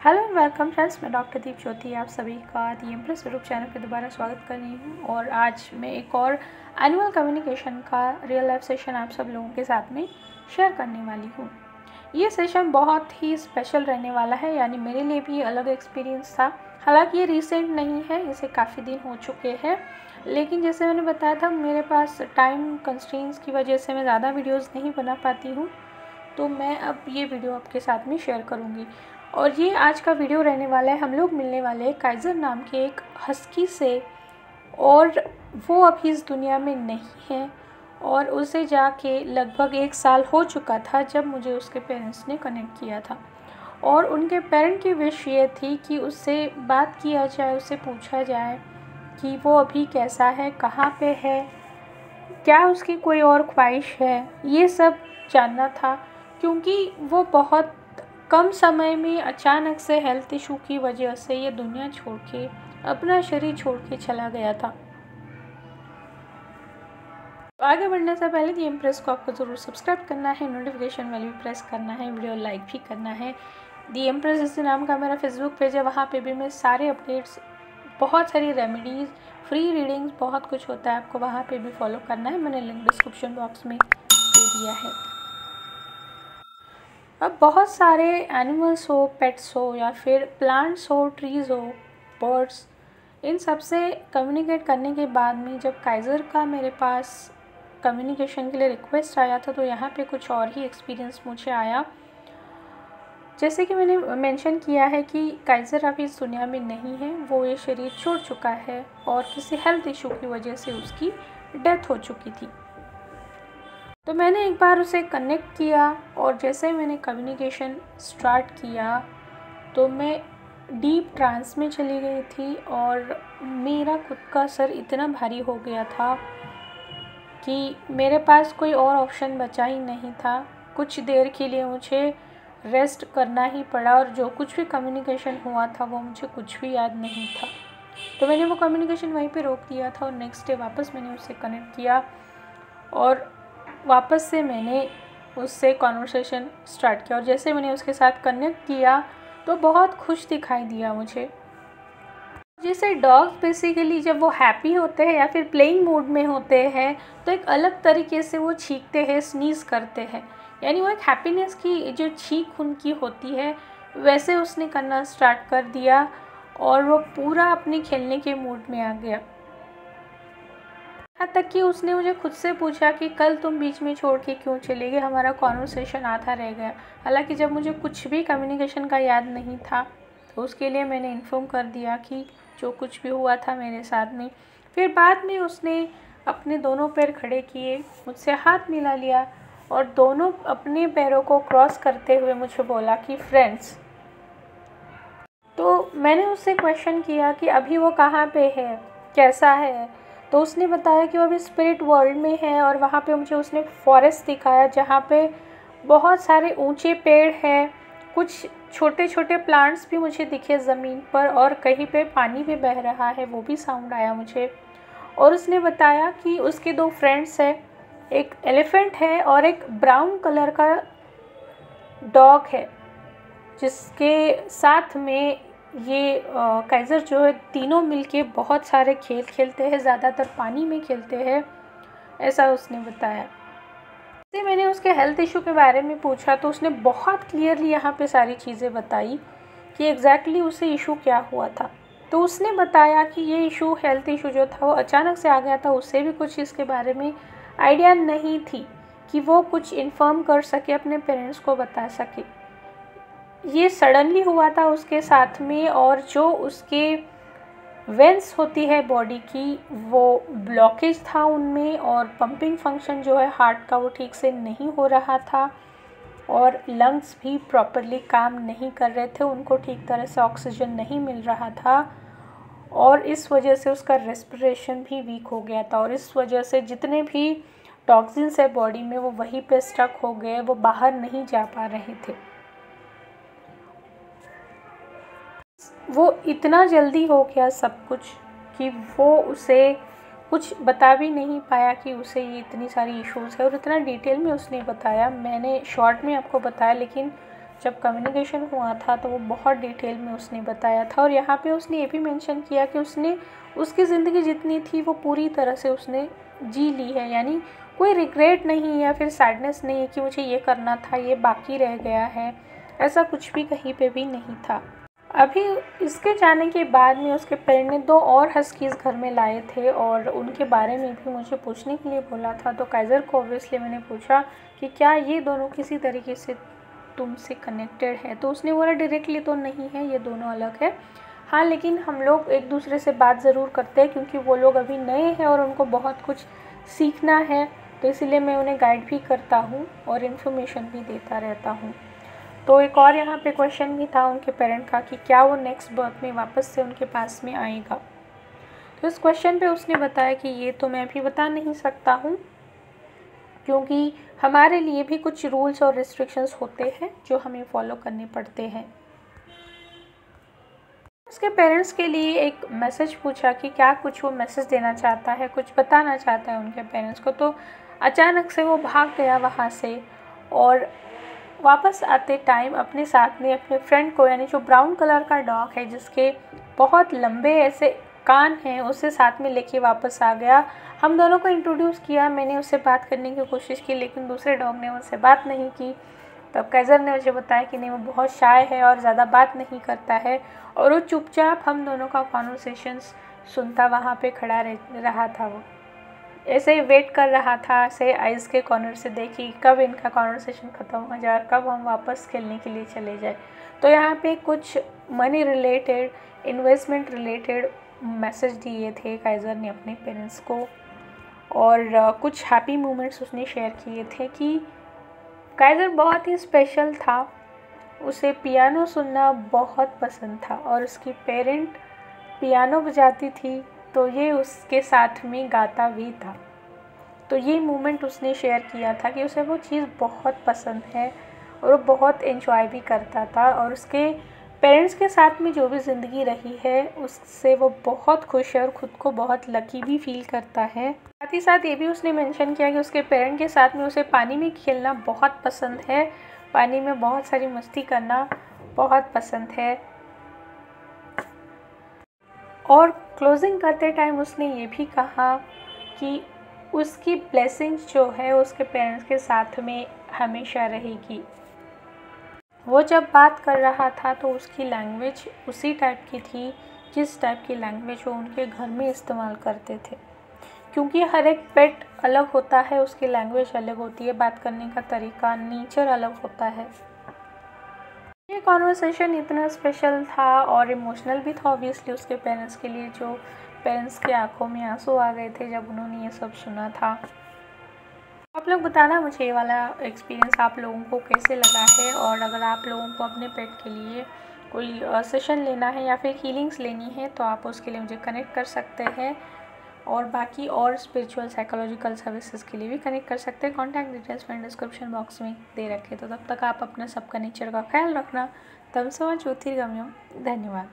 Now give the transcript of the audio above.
Hello and welcome friends, मैं doctor दीप ज्योति आप सभी का दी एम्प्रेस यूट्यूब चैनल पे दोबारा स्वागत कर रही हूँ। और आज मैं एक और एनुअल कम्युनिकेशन का रियल लाइफ सेशन आप सब लोगों के साथ में शेयर करने वाली हूँ। ये सेशन बहुत ही स्पेशल रहने वाला है, यानी मेरे लिए भी अलग एक्सपीरियंस था। हालांकि ये रिसेंट नहीं है, इसे काफ़ी दिन हो चुके हैं, लेकिन जैसे मैंने बताया था मेरे पास टाइम कंस्ट्रेंट्स की वजह से मैं ज़्यादा वीडियोज़ नहीं बना पाती हूँ, तो मैं अब ये वीडियो आपके साथ में शेयर करूँगी। और ये आज का वीडियो रहने वाला है, हम लोग मिलने वाले हैं काइज़र नाम के एक हस्की से, और वो अभी इस दुनिया में नहीं है। और उसे जाके लगभग 1 साल हो चुका था जब मुझे उसके पेरेंट्स ने कनेक्ट किया था। और उनके पेरेंट की विश ये थी कि उससे बात किया जाए, उससे पूछा जाए कि वो अभी कैसा है, कहाँ पे है, क्या उसकी कोई और ख्वाहिश है, ये सब जानना था। क्योंकि वो बहुत कम समय में अचानक से हेल्थ इशू की वजह से ये दुनिया छोड़ के, अपना शरीर छोड़ के चला गया था। आगे बढ़ने से पहले दी एम्प्रेस को आपको ज़रूर सब्सक्राइब करना है, नोटिफिकेशन बेल भी प्रेस करना है, वीडियो लाइक भी करना है। दी एम्प्रेस इस नाम का मेरा फेसबुक पेज है, वहाँ पे भी मैं सारे अपडेट्स, बहुत सारी रेमेडीज़, फ्री रीडिंग्स, बहुत कुछ होता है, आपको वहाँ पे भी फॉलो करना है। मैंने लिंक डिस्क्रिप्शन बॉक्स में दे दिया है। अब बहुत सारे एनिमल्स हो, पेट्स हो, या फिर प्लांट्स हो, ट्रीज़ हो, बर्ड्स, इन सब से कम्युनिकेट करने के बाद में जब काइज़र का मेरे पास कम्युनिकेशन के लिए रिक्वेस्ट आया था, तो यहाँ पे कुछ और ही एक्सपीरियंस मुझे आया। जैसे कि मैंने मेंशन किया है कि काइज़र अभी इस दुनिया में नहीं है, वो ये शरीर छोड़ चुका है और किसी हेल्थ इशू की वजह से उसकी डेथ हो चुकी थी। तो मैंने एक बार उसे कनेक्ट किया, और जैसे मैंने कम्युनिकेशन स्टार्ट किया तो मैं डीप ट्रांस में चली गई थी, और मेरा खुद का सर इतना भारी हो गया था कि मेरे पास कोई और ऑप्शन बचा ही नहीं था। कुछ देर के लिए मुझे रेस्ट करना ही पड़ा, और जो कुछ भी कम्युनिकेशन हुआ था वो मुझे कुछ भी याद नहीं था। तो मैंने वो कम्युनिकेशन वहीं पे रोक दिया था, और नेक्स्ट डे वापस मैंने उससे कनेक्ट किया, और वापस से मैंने उससे कॉन्वर्सेशन स्टार्ट किया। और जैसे मैंने उसके साथ कनेक्ट किया तो बहुत खुश दिखाई दिया मुझे। जैसे डॉग्स बेसिकली जब वो हैप्पी होते हैं या फिर प्लेइंग मूड में होते हैं, तो एक अलग तरीके से वो छींकते हैं, स्नीज़ करते हैं, यानी वो एक हैप्पीनेस की जो छींक उनकी होती है, वैसे उसने करना स्टार्ट कर दिया, और वो पूरा अपने खेलने के मूड में आ गया। यहाँ तक कि उसने मुझे खुद से पूछा कि कल तुम बीच में छोड़ के क्यों चले गए, हमारा कॉन्वर्सेशन आधा रह गया। हालांकि जब मुझे कुछ भी कम्युनिकेशन का याद नहीं था, तो उसके लिए मैंने इन्फॉर्म कर दिया कि जो कुछ भी हुआ था मेरे साथ में। फिर बाद में उसने अपने दोनों पैर खड़े किए, मुझसे हाथ मिला लिया, और दोनों अपने पैरों को क्रॉस करते हुए मुझे बोला कि फ्रेंड्स। तो मैंने उससे क्वेश्चन किया कि अभी वो कहाँ पे है, कैसा है। तो उसने बताया कि वो अभी स्पिरिट वर्ल्ड में है, और वहाँ पे मुझे उसने फॉरेस्ट दिखाया जहाँ पे बहुत सारे ऊंचे पेड़ हैं, कुछ छोटे छोटे प्लांट्स भी मुझे दिखे ज़मीन पर, और कहीं पे पानी भी बह रहा है, वो भी साउंड आया मुझे। और उसने बताया कि उसके 2 फ्रेंड्स हैं, एक एलिफेंट है और एक ब्राउन कलर का डॉग है, जिसके साथ में ये काइज़र जो है, तीनों मिलके बहुत सारे खेल खेलते हैं, ज़्यादातर पानी में खेलते हैं, ऐसा उसने बताया। फिर मैंने उसके हेल्थ इशू के बारे में पूछा, तो उसने बहुत क्लियरली यहाँ पे सारी चीज़ें बताई कि एग्जैक्टली उसे इशू क्या हुआ था। तो उसने बताया कि ये इशू, हेल्थ इशू जो था वो अचानक से आ गया था, उससे भी कुछ इसके बारे में आइडिया नहीं थी कि वो कुछ इन्फॉर्म कर सके, अपने पेरेंट्स को बता सके। ये सडनली हुआ था उसके साथ में, और जो उसके वेंस होती है बॉडी की, वो ब्लॉकेज था उनमें, और पंपिंग फंक्शन जो है हार्ट का वो ठीक से नहीं हो रहा था, और लंग्स भी प्रॉपरली काम नहीं कर रहे थे, उनको ठीक तरह से ऑक्सीजन नहीं मिल रहा था, और इस वजह से उसका रेस्पिरेशन भी वीक हो गया था, और इस वजह से जितने भी टॉक्सिन्स है बॉडी में वो वहीं पे स्टक हो गए, वो बाहर नहीं जा पा रहे थे। वो इतना जल्दी हो गया सब कुछ कि वो उसे कुछ बता भी नहीं पाया कि उसे ये इतनी सारी इश्यूज़ है, और इतना डिटेल में उसने बताया। मैंने शॉर्ट में आपको बताया, लेकिन जब कम्युनिकेशन हुआ था तो वो बहुत डिटेल में उसने बताया था। और यहाँ पे उसने ये भी मेंशन किया कि उसने उसकी ज़िंदगी जितनी थी वो पूरी तरह से उसने जी ली है, यानी कोई रिग्रेट नहीं या फिर सैडनेस नहीं है कि मुझे ये करना था, ये बाकी रह गया है, ऐसा कुछ भी कहीं पे भी नहीं था। अभी इसके जाने के बाद में उसके पेरेंट ने 2 और हस्कीज़ घर में लाए थे और उनके बारे में भी मुझे पूछने के लिए बोला था। तो काइज़र को ऑब्वियसली मैंने पूछा कि क्या ये दोनों किसी तरीके से तुमसे कनेक्टेड है, तो उसने बोला डायरेक्टली तो नहीं है, ये दोनों अलग है। हाँ, लेकिन हम लोग एक दूसरे से बात ज़रूर करते हैं क्योंकि वो लोग अभी नए हैं और उनको बहुत कुछ सीखना है, तो इसीलिए मैं उन्हें गाइड भी करता हूँ और इन्फॉर्मेशन भी देता रहता हूँ। तो एक और यहाँ पे क्वेश्चन भी था उनके पेरेंट का कि क्या वो नेक्स्ट बर्थ में वापस से उनके पास में आएगा। तो इस क्वेश्चन पे उसने बताया कि ये तो मैं अभी बता नहीं सकता हूँ, क्योंकि हमारे लिए भी कुछ रूल्स और रिस्ट्रिक्शंस होते हैं जो हमें फॉलो करने पड़ते हैं। उसके पेरेंट्स के लिए एक मैसेज पूछा कि क्या कुछ वो मैसेज देना चाहता है, कुछ बताना चाहता है उनके पेरेंट्स को। तो अचानक से वो भाग गया वहाँ से और वापस आते टाइम अपने साथ में अपने फ्रेंड को, यानी जो ब्राउन कलर का डॉग है जिसके बहुत लंबे ऐसे कान हैं, उसे साथ में लेके वापस आ गया। हम दोनों को इंट्रोड्यूस किया, मैंने उससे बात करने की कोशिश की लेकिन दूसरे डॉग ने उससे बात नहीं की। तब काइज़र ने मुझे बताया कि नहीं, वो बहुत शाय है और ज़्यादा बात नहीं करता है और वो चुपचाप हम दोनों का कॉन्वर्सेशंस सुनता वहाँ पे खड़ा रहा था। वो ऐसे ही वेट कर रहा था, ऐसे आइज़ के कॉर्नर से देखी कब इनका कॉन्वर्सेशन ख़त्म हो जाए और कब हम वापस खेलने के लिए चले जाए। तो यहाँ पे कुछ money related, investment related message दिए थे काइज़र ने अपने पेरेंट्स को और कुछ हैप्पी मोमेंट्स उसने शेयर किए थे कि काइज़र बहुत ही स्पेशल था, उसे पियानो सुनना बहुत पसंद था और उसकी पेरेंट पियानो बजाती थी तो ये उसके साथ में गाता भी था। तो ये मोमेंट उसने शेयर किया था कि उसे वो चीज़ बहुत पसंद है और वो बहुत एंजॉय भी करता था और उसके पेरेंट्स के साथ में जो भी ज़िंदगी रही है उससे वो बहुत खुश है और ख़ुद को बहुत लकी भी फील करता है। साथ ही साथ ये भी उसने मेंशन किया कि उसके पेरेंट के साथ में उसे पानी में खेलना बहुत पसंद है, पानी में बहुत सारी मस्ती करना बहुत पसंद है। और क्लोजिंग करते टाइम उसने ये भी कहा कि उसकी ब्लेसिंग्स जो है उसके पेरेंट्स के साथ में हमेशा रहेगी। वो जब बात कर रहा था तो उसकी लैंग्वेज उसी टाइप की थी जिस टाइप की लैंग्वेज वो उनके घर में इस्तेमाल करते थे, क्योंकि हर एक पेट अलग होता है, उसकी लैंग्वेज अलग होती है, बात करने का तरीका, नेचर अलग होता है। ये कॉन्वर्सेशन इतना स्पेशल था और इमोशनल भी था ऑब्वियसली उसके पेरेंट्स के लिए, जो पेरेंट्स के आंखों में आंसू आ गए थे जब उन्होंने ये सब सुना था। आप लोग बताना मुझे ये वाला एक्सपीरियंस आप लोगों को कैसे लगा है, और अगर आप लोगों को अपने पेट के लिए कोई सेशन लेना है या फिर हीलिंग्स लेनी है तो आप उसके लिए मुझे कनेक्ट कर सकते हैं, और बाकी और स्पिरिचुअल साइकोलॉजिकल सर्विसेज के लिए भी कनेक्ट कर सकते हैं। कॉन्टैक्ट डिटेल्स मैंने डिस्क्रिप्शन बॉक्स में दे रखे। तो तब तक आप अपना सबका नेचर का ख्याल रखना। तम सो ज्योतिर्गम्यम। धन्यवाद।